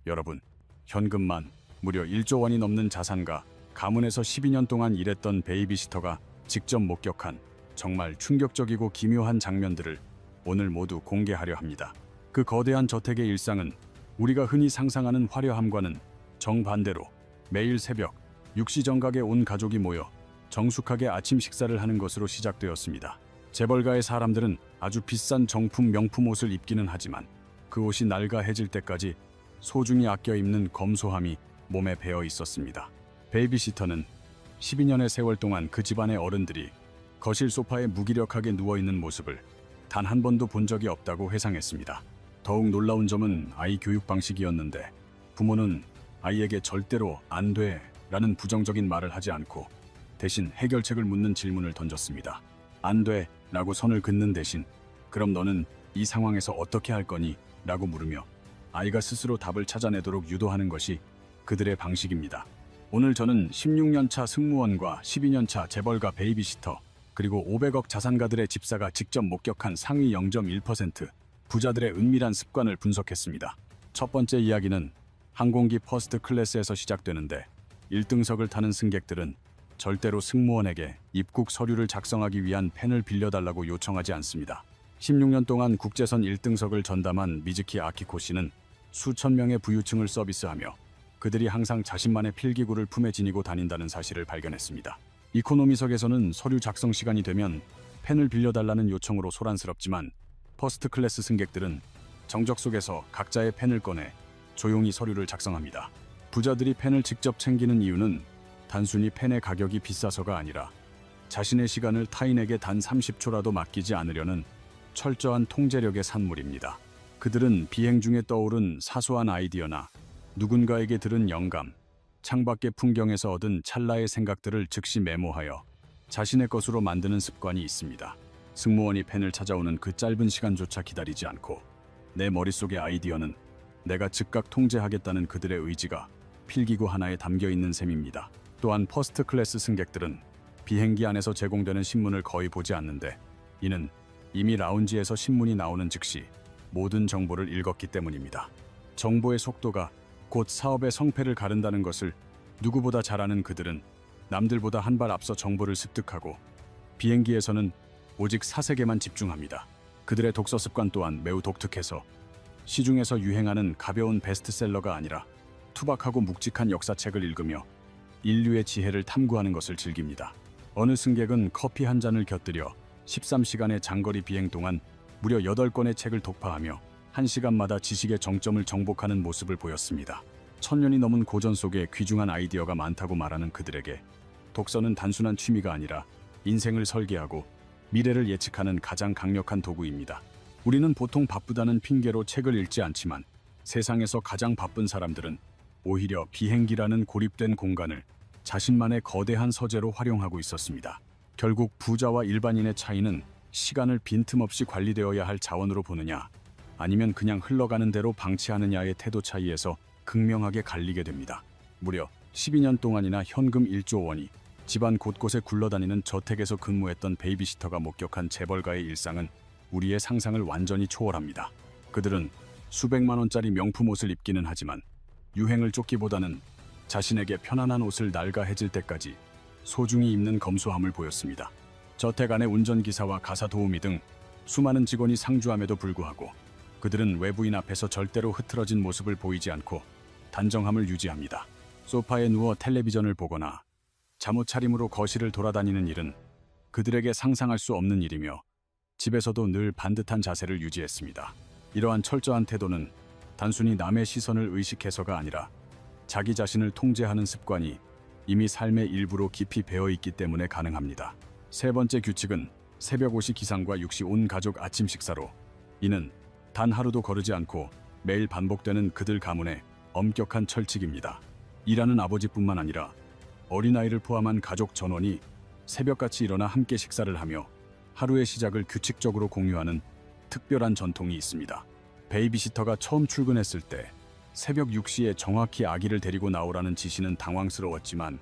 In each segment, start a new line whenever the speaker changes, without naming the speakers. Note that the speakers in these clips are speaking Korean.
여러분, 현금만 무려 1조 원이 넘는 자산가 가문에서 12년 동안 일했던 베이비시터가 직접 목격한 정말 충격적이고 기묘한 장면들을 오늘 모두 공개하려 합니다. 그 거대한 저택의 일상은 우리가 흔히 상상하는 화려함과는 정반대로 매일 새벽 6시 정각에 온 가족이 모여 정숙하게 아침 식사를 하는 것으로 시작되었습니다. 재벌가의 사람들은 아주 비싼 정품 명품 옷을 입기는 하지만 그 옷이 낡아해질 때까지 소중히 아껴 입는 검소함이 몸에 배어 있었습니다. 베이비시터는 12년의 세월 동안 그 집안의 어른들이 거실 소파에 무기력하게 누워있는 모습을 단 한 번도 본 적이 없다고 회상했습니다. 더욱 놀라운 점은 아이 교육 방식이었는데 부모는 아이에게 절대로 안 돼 라는 부정적인 말을 하지 않고 대신 해결책을 묻는 질문을 던졌습니다. 안 돼 라고 선을 긋는 대신 그럼 너는 이 상황에서 어떻게 할 거니? 라고 물으며 아이가 스스로 답을 찾아내도록 유도하는 것이 그들의 방식입니다. 오늘 저는 16년차 승무원과 12년차 재벌가 베이비시터 그리고 500억 자산가들의 집사가 직접 목격한 상위 0.1% 부자들의 은밀한 습관을 분석했습니다. 첫 번째 이야기는 항공기 퍼스트 클래스에서 시작되는데 1등석을 타는 승객들은 절대로 승무원에게 입국 서류를 작성하기 위한 펜을 빌려달라고 요청하지 않습니다. 16년 동안 국제선 1등석을 전담한 미즈키 아키코 씨는 수천 명의 부유층을 서비스하며 그들이 항상 자신만의 필기구를 품에 지니고 다닌다는 사실을 발견했습니다. 이코노미석에서는 서류 작성 시간이 되면 펜을 빌려달라는 요청으로 소란스럽지만 퍼스트 클래스 승객들은 정적 속에서 각자의 펜을 꺼내 조용히 서류를 작성합니다. 부자들이 펜을 직접 챙기는 이유는 단순히 펜의 가격이 비싸서가 아니라 자신의 시간을 타인에게 단 30초라도 맡기지 않으려는 철저한 통제력의 산물입니다. 그들은 비행 중에 떠오른 사소한 아이디어나 누군가에게 들은 영감, 창밖의 풍경에서 얻은 찰나의 생각들을 즉시 메모하여 자신의 것으로 만드는 습관이 있습니다. 승무원이 펜을 찾아오는 그 짧은 시간조차 기다리지 않고 내 머릿속의 아이디어는 내가 즉각 통제하겠다는 그들의 의지가 필기구 하나에 담겨 있는 셈입니다. 또한 퍼스트 클래스 승객들은 비행기 안에서 제공되는 신문을 거의 보지 않는데 이는 이미 라운지에서 신문이 나오는 즉시 모든 정보를 읽었기 때문입니다. 정보의 속도가 곧 사업의 성패를 가른다는 것을 누구보다 잘 아는 그들은 남들보다 한 발 앞서 정보를 습득하고 비행기에서는 오직 사색에만 집중합니다. 그들의 독서 습관 또한 매우 독특해서 시중에서 유행하는 가벼운 베스트셀러가 아니라 투박하고 묵직한 역사책을 읽으며 인류의 지혜를 탐구하는 것을 즐깁니다. 어느 승객은 커피 한 잔을 곁들여 13시간의 장거리 비행 동안 무려 8권의 책을 독파하며 1시간마다 지식의 정점을 정복하는 모습을 보였습니다. 1000년이 넘은 고전 속에 귀중한 아이디어가 많다고 말하는 그들에게 독서는 단순한 취미가 아니라 인생을 설계하고 미래를 예측하는 가장 강력한 도구입니다. 우리는 보통 바쁘다는 핑계로 책을 읽지 않지만 세상에서 가장 바쁜 사람들은 오히려 비행기라는 고립된 공간을 자신만의 거대한 서재로 활용하고 있었습니다. 결국 부자와 일반인의 차이는 시간을 빈틈없이 관리되어야 할 자원으로 보느냐 아니면 그냥 흘러가는 대로 방치하느냐의 태도 차이에서 극명하게 갈리게 됩니다. 무려 12년 동안이나 현금 1조 원이 집안 곳곳에 굴러다니는 저택에서 근무했던 베이비시터가 목격한 재벌가의 일상은 우리의 상상을 완전히 초월합니다. 그들은 수백만 원짜리 명품 옷을 입기는 하지만 유행을 쫓기보다는 자신에게 편안한 옷을 낡아해질 때까지 소중히 입는 검소함을 보였습니다. 저택 안의 운전기사와 가사 도우미 등 수많은 직원이 상주함에도 불구하고 그들은 외부인 앞에서 절대로 흐트러진 모습을 보이지 않고 단정함을 유지합니다. 소파에 누워 텔레비전을 보거나 잠옷 차림으로 거실을 돌아다니는 일은 그들에게 상상할 수 없는 일이며 집에서도 늘 반듯한 자세를 유지했습니다. 이러한 철저한 태도는 단순히 남의 시선을 의식해서가 아니라 자기 자신을 통제하는 습관이 이미 삶의 일부로 깊이 배어있기 때문에 가능합니다. 세 번째 규칙은 새벽 5시 기상과 6시 온 가족 아침 식사로 이는 단 하루도 거르지 않고 매일 반복되는 그들 가문의 엄격한 철칙입니다. 일하는 아버지뿐만 아니라 어린아이를 포함한 가족 전원이 새벽같이 일어나 함께 식사를 하며 하루의 시작을 규칙적으로 공유하는 특별한 전통이 있습니다. 베이비시터가 처음 출근했을 때 새벽 6시에 정확히 아기를 데리고 나오라는 지시는 당황스러웠지만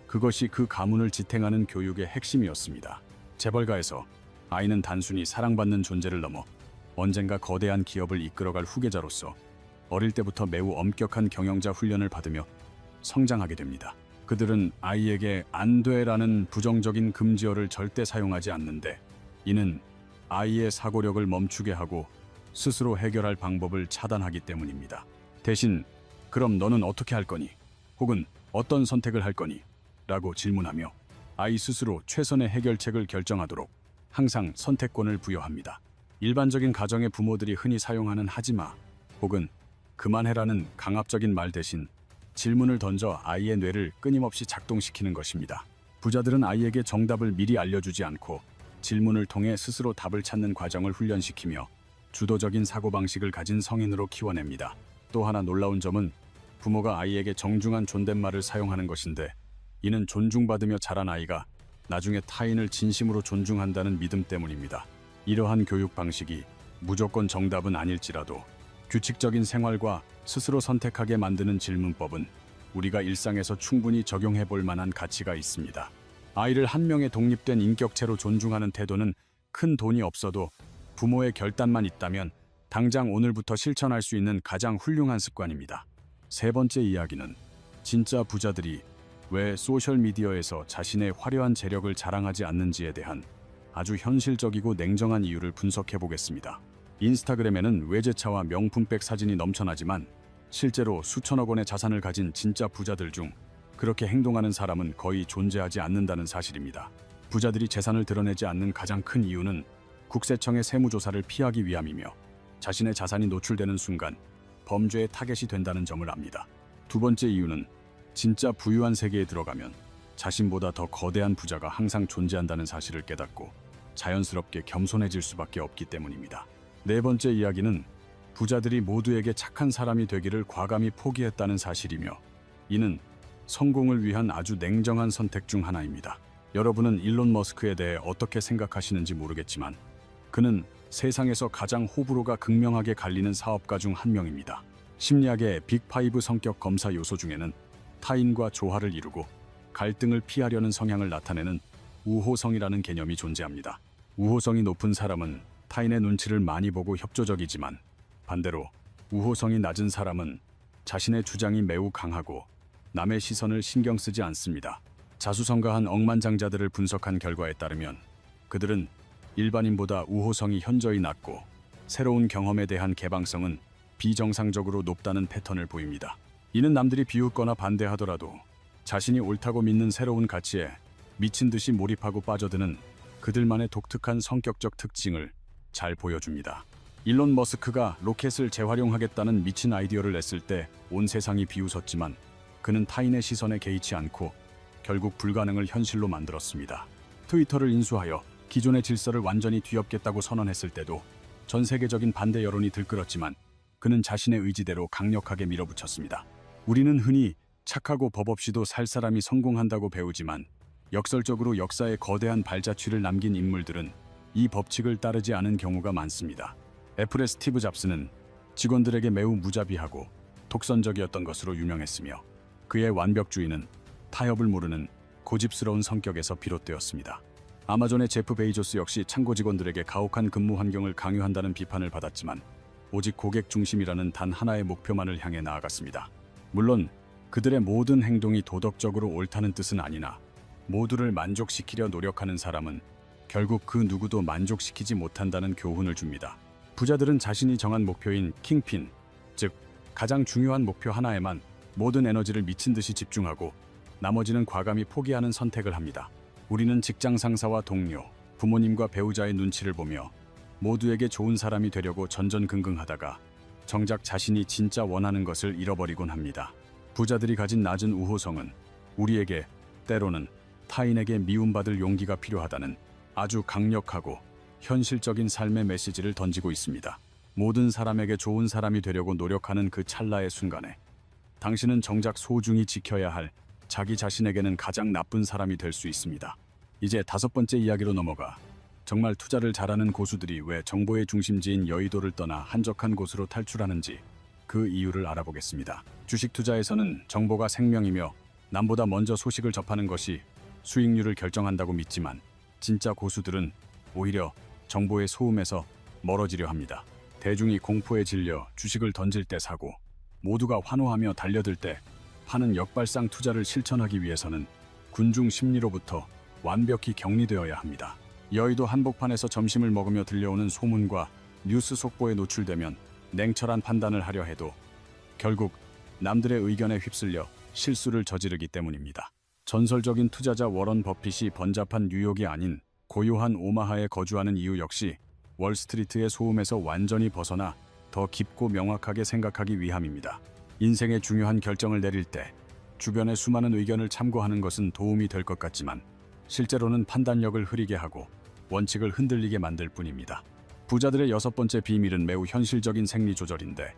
그것이 그 가문을 지탱하는 교육의 핵심이었습니다. 재벌가에서 아이는 단순히 사랑받는 존재를 넘어 언젠가 거대한 기업을 이끌어갈 후계자로서 어릴 때부터 매우 엄격한 경영자 훈련을 받으며 성장하게 됩니다. 그들은 아이에게 안 돼라는 부정적인 금지어를 절대 사용하지 않는데, 이는 아이의 사고력을 멈추게 하고 스스로 해결할 방법을 차단하기 때문입니다. 대신 그럼 너는 어떻게 할 거니? 혹은 어떤 선택을 할 거니? 라고 질문하며 아이 스스로 최선의 해결책을 결정하도록 항상 선택권을 부여합니다. 일반적인 가정의 부모들이 흔히 사용하는 하지마 혹은 그만해라는 강압적인 말 대신 질문을 던져 아이의 뇌를 끊임없이 작동시키는 것입니다. 부자들은 아이에게 정답을 미리 알려주지 않고 질문을 통해 스스로 답을 찾는 과정을 훈련시키며 주도적인 사고방식을 가진 성인으로 키워냅니다. 또 하나 놀라운 점은 부모가 아이에게 정중한 존댓말을 사용하는 것인데, 이는 존중받으며 자란 아이가 나중에 타인을 진심으로 존중한다는 믿음 때문입니다. 이러한 교육 방식이 무조건 정답은 아닐지라도 규칙적인 생활과 스스로 선택하게 만드는 질문법은 우리가 일상에서 충분히 적용해 볼 만한 가치가 있습니다. 아이를 한 명의 독립된 인격체로 존중하는 태도는 큰 돈이 없어도 부모의 결단만 있다면 당장 오늘부터 실천할 수 있는 가장 훌륭한 습관입니다. 세 번째 이야기는 진짜 부자들이 왜 소셜미디어에서 자신의 화려한 재력을 자랑하지 않는지에 대한 아주 현실적이고 냉정한 이유를 분석해 보겠습니다. 인스타그램에는 외제차와 명품백 사진이 넘쳐나지만 실제로 수천억 원의 자산을 가진 진짜 부자들 중 그렇게 행동하는 사람은 거의 존재하지 않는다는 사실입니다. 부자들이 재산을 드러내지 않는 가장 큰 이유는 국세청의 세무조사를 피하기 위함이며 자신의 자산이 노출되는 순간 범죄의 타겟이 된다는 점을 압니다. 두 번째 이유는 진짜 부유한 세계에 들어가면 자신보다 더 거대한 부자가 항상 존재한다는 사실을 깨닫고 자연스럽게 겸손해질 수밖에 없기 때문입니다. 네 번째 이야기는 부자들이 모두에게 착한 사람이 되기를 과감히 포기했다는 사실이며, 이는 성공을 위한 아주 냉정한 선택 중 하나입니다. 여러분은 일론 머스크에 대해 어떻게 생각하시는지 모르겠지만 그는 세상에서 가장 호불호가 극명하게 갈리는 사업가 중 한 명입니다. 심리학의 빅5 성격 검사 요소 중에는 타인과 조화를 이루고 갈등을 피하려는 성향을 나타내는 우호성이라는 개념이 존재합니다. 우호성이 높은 사람은 타인의 눈치를 많이 보고 협조적이지만, 반대로 우호성이 낮은 사람은 자신의 주장이 매우 강하고 남의 시선을 신경 쓰지 않습니다. 자수성가한 억만장자들을 분석한 결과에 따르면 그들은 일반인보다 우호성이 현저히 낮고 새로운 경험에 대한 개방성은 비정상적으로 높다는 패턴을 보입니다. 이는 남들이 비웃거나 반대하더라도 자신이 옳다고 믿는 새로운 가치에 미친 듯이 몰입하고 빠져드는 그들만의 독특한 성격적 특징을 잘 보여줍니다. 일론 머스크가 로켓을 재활용하겠다는 미친 아이디어를 냈을 때 온 세상이 비웃었지만 그는 타인의 시선에 개의치 않고 결국 불가능을 현실로 만들었습니다. 트위터를 인수하여 기존의 질서를 완전히 뒤엎겠다고 선언했을 때도 전 세계적인 반대 여론이 들끓었지만 그는 자신의 의지대로 강력하게 밀어붙였습니다. 우리는 흔히 착하고 법 없이도 살 사람이 성공한다고 배우지만 역설적으로 역사에 거대한 발자취를 남긴 인물들은 이 법칙을 따르지 않은 경우가 많습니다. 애플의 스티브 잡스는 직원들에게 매우 무자비하고 독선적이었던 것으로 유명했으며 그의 완벽주의는 타협을 모르는 고집스러운 성격에서 비롯되었습니다. 아마존의 제프 베이조스 역시 창고 직원들에게 가혹한 근무 환경을 강요한다는 비판을 받았지만 오직 고객 중심이라는 단 하나의 목표만을 향해 나아갔습니다. 물론 그들의 모든 행동이 도덕적으로 옳다는 뜻은 아니나 모두를 만족시키려 노력하는 사람은 결국 그 누구도 만족시키지 못한다는 교훈을 줍니다. 부자들은 자신이 정한 목표인 킹핀, 즉 가장 중요한 목표 하나에만 모든 에너지를 미친 듯이 집중하고 나머지는 과감히 포기하는 선택을 합니다. 우리는 직장 상사와 동료, 부모님과 배우자의 눈치를 보며 모두에게 좋은 사람이 되려고 전전긍긍하다가 정작 자신이 진짜 원하는 것을 잃어버리곤 합니다. 부자들이 가진 낮은 우호성은 우리에게 때로는 타인에게 미움받을 용기가 필요하다는 아주 강력하고 현실적인 삶의 메시지를 던지고 있습니다. 모든 사람에게 좋은 사람이 되려고 노력하는 그 찰나의 순간에 당신은 정작 소중히 지켜야 할 자기 자신에게는 가장 나쁜 사람이 될 수 있습니다. 이제 다섯 번째 이야기로 넘어가 정말 투자를 잘하는 고수들이 왜 정보의 중심지인 여의도를 떠나 한적한 곳으로 탈출하는지 그 이유를 알아보겠습니다. 주식 투자에서는 정보가 생명이며 남보다 먼저 소식을 접하는 것이 수익률을 결정한다고 믿지만 진짜 고수들은 오히려 정보의 소음에서 멀어지려 합니다. 대중이 공포에 질려 주식을 던질 때 사고 모두가 환호하며 달려들 때 파는 역발상 투자를 실천하기 위해서는 군중 심리로부터 완벽히 격리되어야 합니다. 여의도 한복판에서 점심을 먹으며 들려오는 소문과 뉴스 속보에 노출되면 냉철한 판단을 하려 해도 결국 남들의 의견에 휩쓸려 실수를 저지르기 때문입니다. 전설적인 투자자 워런 버핏이 번잡한 뉴욕이 아닌 고요한 오마하에 거주하는 이유 역시 월스트리트의 소음에서 완전히 벗어나 더 깊고 명확하게 생각하기 위함입니다. 인생의 중요한 결정을 내릴 때 주변의 수많은 의견을 참고하는 것은 도움이 될 것 같지만 실제로는 판단력을 흐리게 하고 원칙을 흔들리게 만들 뿐입니다. 부자들의 6번째 비밀은 매우 현실적인 생리 조절인데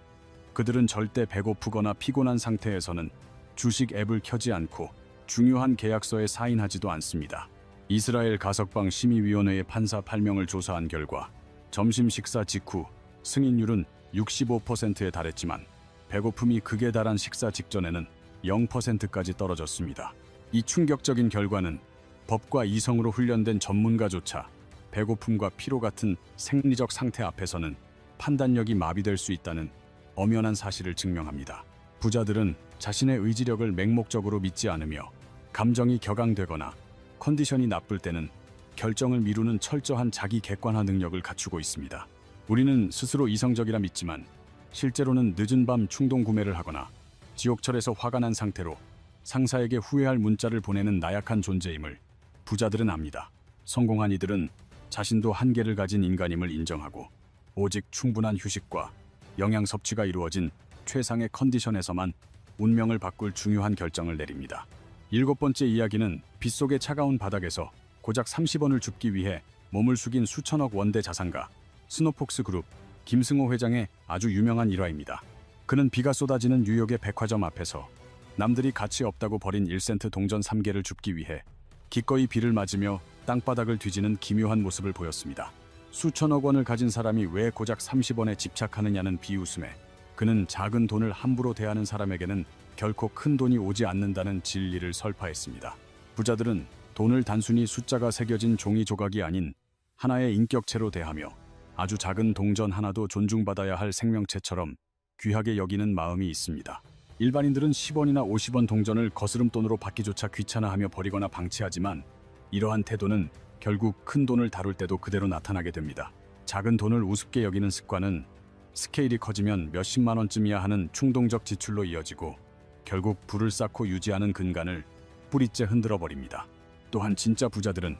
그들은 절대 배고프거나 피곤한 상태에서는 주식 앱을 켜지 않고 중요한 계약서에 사인하지도 않습니다. 이스라엘 가석방 심의위원회의 판사 8명을 조사한 결과 점심 식사 직후 승인율은 65%에 달했지만 배고픔이 극에 달한 식사 직전에는 0%까지 떨어졌습니다. 이 충격적인 결과는 법과 이성으로 훈련된 전문가조차 배고픔과 피로 같은 생리적 상태 앞에서는 판단력이 마비될 수 있다는 엄연한 사실을 증명합니다. 부자들은 자신의 의지력을 맹목적으로 믿지 않으며 감정이 격앙되거나 컨디션이 나쁠 때는 결정을 미루는 철저한 자기 객관화 능력을 갖추고 있습니다. 우리는 스스로 이성적이라 믿지만 실제로는 늦은 밤 충동 구매를 하거나 지옥철에서 화가 난 상태로 상사에게 후회할 문자를 보내는 나약한 존재임을 부자들은 압니다. 성공한 이들은 자신도 한계를 가진 인간임을 인정하고 오직 충분한 휴식과 영양 섭취가 이루어진 최상의 컨디션에서만 운명을 바꿀 중요한 결정을 내립니다. 7번째 이야기는 빗속의 차가운 바닥에서 고작 30원을 줍기 위해 몸을 숙인 수천억 원대 자산가 스노폭스 그룹 김승호 회장의 아주 유명한 일화입니다. 그는 비가 쏟아지는 뉴욕의 백화점 앞에서 남들이 가치 없다고 버린 1센트 동전 3개를 줍기 위해 기꺼이 비를 맞으며 땅바닥을 뒤지는 기묘한 모습을 보였습니다. 수천억 원을 가진 사람이 왜 고작 30원에 집착하느냐는 비웃음에 그는 작은 돈을 함부로 대하는 사람에게는 결코 큰 돈이 오지 않는다는 진리를 설파했습니다. 부자들은 돈을 단순히 숫자가 새겨진 종이 조각이 아닌 하나의 인격체로 대하며 아주 작은 동전 하나도 존중받아야 할 생명체처럼 귀하게 여기는 마음이 있습니다. 일반인들은 10원이나 50원 동전을 거스름돈으로 받기조차 귀찮아하며 버리거나 방치하지만 이러한 태도는 결국 큰 돈을 다룰 때도 그대로 나타나게 됩니다. 작은 돈을 우습게 여기는 습관은 스케일이 커지면 몇십만 원쯤이야 하는 충동적 지출로 이어지고 결국 불을 쌓고 유지하는 근간을 뿌리째 흔들어 버립니다. 또한 진짜 부자들은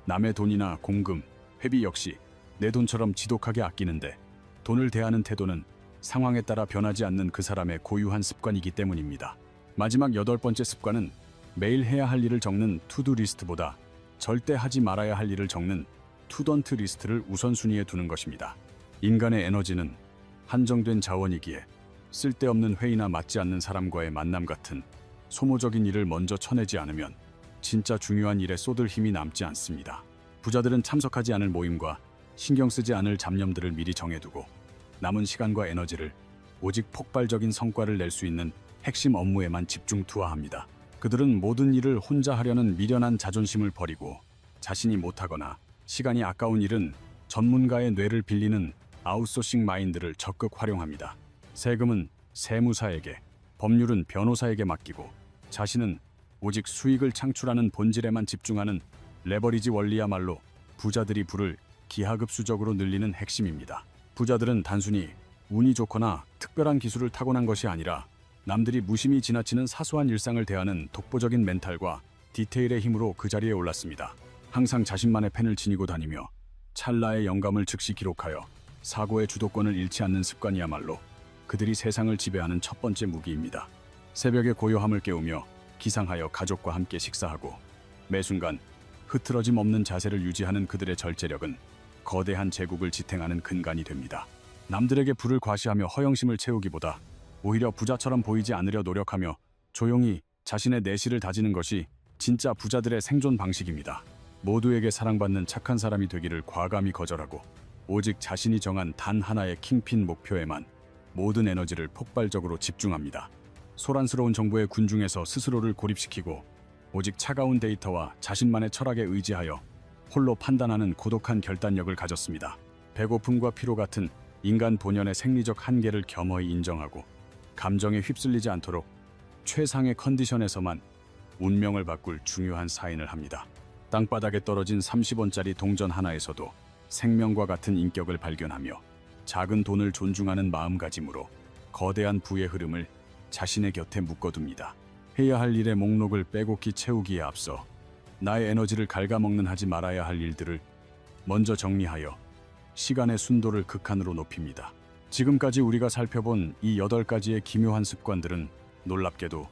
남의 돈이나 공금, 회비 역시 내 돈처럼 지독하게 아끼는데 돈을 대하는 태도는 상황에 따라 변하지 않는 그 사람의 고유한 습관이기 때문입니다. 마지막 8번째 습관은 매일 해야 할 일을 적는 투두 리스트보다 절대 하지 말아야 할 일을 적는 투던트 리스트를 우선순위에 두는 것입니다. 인간의 에너지는 한정된 자원이기에 쓸데없는 회의나 맞지 않는 사람과의 만남 같은 소모적인 일을 먼저 쳐내지 않으면 진짜 중요한 일에 쏟을 힘이 남지 않습니다. 부자들은 참석하지 않을 모임과 신경 쓰지 않을 잡념들을 미리 정해두고 남은 시간과 에너지를 오직 폭발적인 성과를 낼 수 있는 핵심 업무에만 집중 투하합니다. 그들은 모든 일을 혼자 하려는 미련한 자존심을 버리고 자신이 못하거나 시간이 아까운 일은 전문가의 뇌를 빌리는 아웃소싱 마인드를 적극 활용합니다. 세금은 세무사에게, 법률은 변호사에게 맡기고 자신은 오직 수익을 창출하는 본질에만 집중하는 레버리지 원리야말로 부자들이 부를 기하급수적으로 늘리는 핵심입니다. 부자들은 단순히 운이 좋거나 특별한 기술을 타고난 것이 아니라 남들이 무심히 지나치는 사소한 일상을 대하는 독보적인 멘탈과 디테일의 힘으로 그 자리에 올랐습니다. 항상 자신만의 펜을 지니고 다니며 찰나의 영감을 즉시 기록하여 사고의 주도권을 잃지 않는 습관이야말로 그들이 세상을 지배하는 첫 번째 무기입니다. 새벽의 고요함을 깨우며 기상하여 가족과 함께 식사하고 매 순간 흐트러짐 없는 자세를 유지하는 그들의 절제력은 거대한 제국을 지탱하는 근간이 됩니다. 남들에게 부를 과시하며 허영심을 채우기보다 오히려 부자처럼 보이지 않으려 노력하며 조용히 자신의 내실을 다지는 것이 진짜 부자들의 생존 방식입니다. 모두에게 사랑받는 착한 사람이 되기를 과감히 거절하고 오직 자신이 정한 단 하나의 킹핀 목표에만 모든 에너지를 폭발적으로 집중합니다. 소란스러운 정보의 군중에서 스스로를 고립시키고 오직 차가운 데이터와 자신만의 철학에 의지하여 홀로 판단하는 고독한 결단력을 가졌습니다. 배고픔과 피로 같은 인간 본연의 생리적 한계를 겸허히 인정하고 감정에 휩쓸리지 않도록 최상의 컨디션에서만 운명을 바꿀 중요한 사인을 합니다. 땅바닥에 떨어진 30원짜리 동전 하나에서도 생명과 같은 인격을 발견하며 작은 돈을 존중하는 마음가짐으로 거대한 부의 흐름을 자신의 곁에 묶어둡니다. 해야 할 일의 목록을 빼곡히 채우기에 앞서 나의 에너지를 갉아먹는 하지 말아야 할 일들을 먼저 정리하여 시간의 순도를 극한으로 높입니다. 지금까지 우리가 살펴본 이 8가지의 기묘한 습관들은 놀랍게도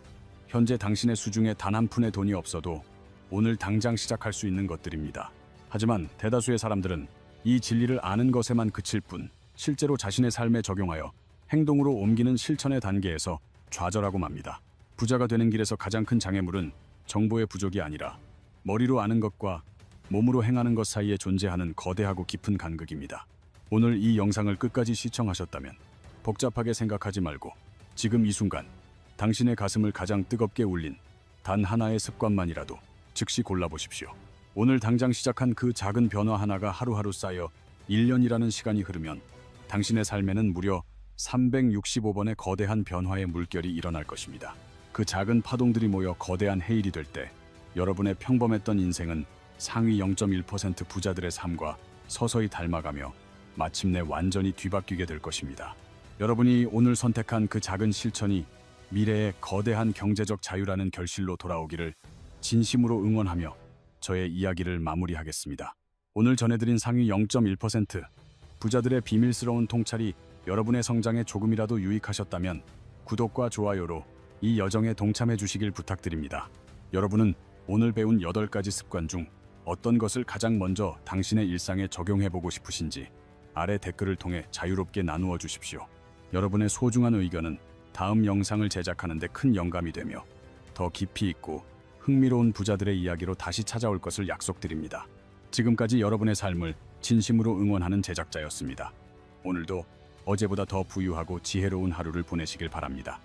현재 당신의 수중에 단 한 푼의 돈이 없어도 오늘 당장 시작할 수 있는 것들입니다. 하지만 대다수의 사람들은 이 진리를 아는 것에만 그칠 뿐 실제로 자신의 삶에 적용하여 행동으로 옮기는 실천의 단계에서 좌절하고 맙니다. 부자가 되는 길에서 가장 큰 장애물은 정보의 부족이 아니라 머리로 아는 것과 몸으로 행하는 것 사이에 존재하는 거대하고 깊은 간극입니다. 오늘 이 영상을 끝까지 시청하셨다면 복잡하게 생각하지 말고 지금 이 순간 당신의 가슴을 가장 뜨겁게 울린 단 하나의 습관만이라도 즉시 골라보십시오. 오늘 당장 시작한 그 작은 변화 하나가 하루하루 쌓여 1년이라는 시간이 흐르면 당신의 삶에는 무려 365번의 거대한 변화의 물결이 일어날 것입니다. 그 작은 파동들이 모여 거대한 해일이 될 때 여러분의 평범했던 인생은 상위 0.1% 부자들의 삶과 서서히 닮아가며 마침내 완전히 뒤바뀌게 될 것입니다. 여러분이 오늘 선택한 그 작은 실천이 미래의 거대한 경제적 자유라는 결실로 돌아오기를 진심으로 응원하며 저의 이야기를 마무리하겠습니다. 오늘 전해드린 상위 0.1% 부자들의 비밀스러운 통찰이 여러분의 성장에 조금이라도 유익하셨다면 구독과 좋아요로 이 여정에 동참해 주시길 부탁드립니다. 여러분은 오늘 배운 8가지 습관 중 어떤 것을 가장 먼저 당신의 일상에 적용해보고 싶으신지 아래 댓글을 통해 자유롭게 나누어 주십시오. 여러분의 소중한 의견은 다음 영상을 제작하는 데 큰 영감이 되며 더 깊이 있고 흥미로운 부자들의 이야기로 다시 찾아올 것을 약속드립니다. 지금까지 여러분의 삶을 진심으로 응원하는 제작자였습니다. 오늘도 어제보다 더 부유하고 지혜로운 하루를 보내시길 바랍니다.